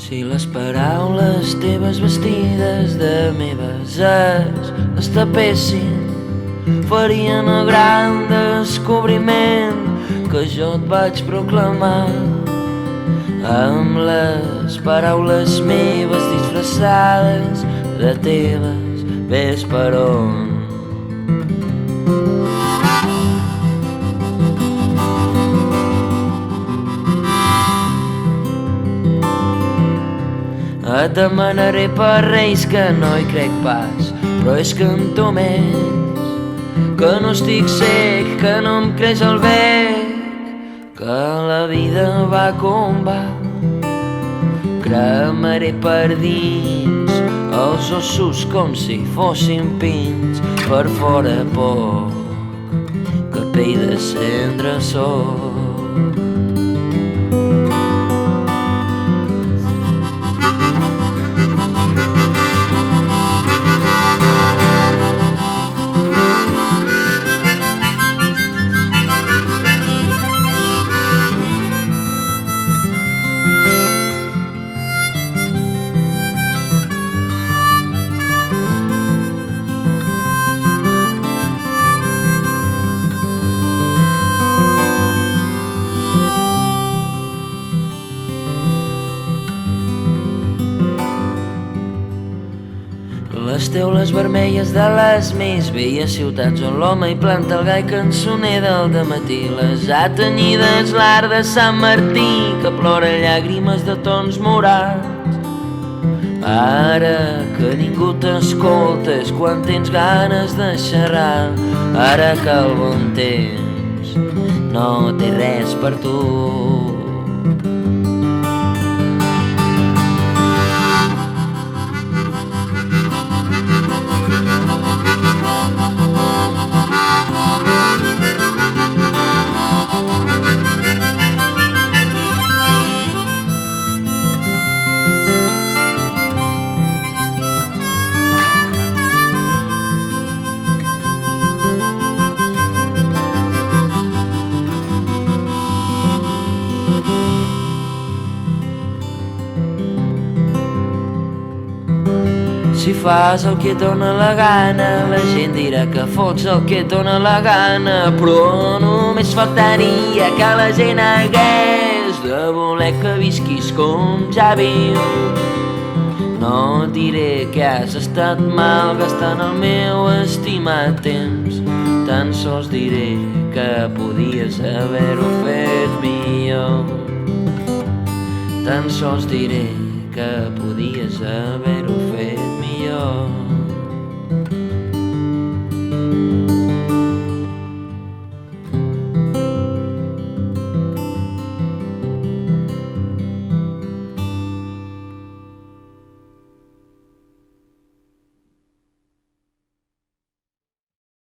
Si les paraules teves vestides de meves es tapessin, farien el gran descobriment que jo et vaig proclamar. Amb les paraules meves disfressades de teves, ves per on. Et demanaré per reis que no hi crec pas, però és que en tu més, que no estic sec, que no em creix el bec, que la vida va com va. Cremaré per dins els ossos com si fossin pins, per fora poc, que pell de cendra soc. Les teules vermelles de les més velles ciutats on l'home hi planta el gall cançoner del dematí, les atenyides l'art de Sant Martí que plora llàgrimes de tons morats. Ara que ningú t'escolta és quan tens ganes de xerrar, ara que el bon temps no té res per tu. Si fas el que et dóna la gana, la gent dirà que fots el que et dóna la gana, però només faltaria que la gent hagués de voler que visquis com ja vius. No et diré que has estat malgastant el meu estimat temps, tan sols diré que podies haver-ho fet millor. Tan sols diré que podies haver-ho fet millor.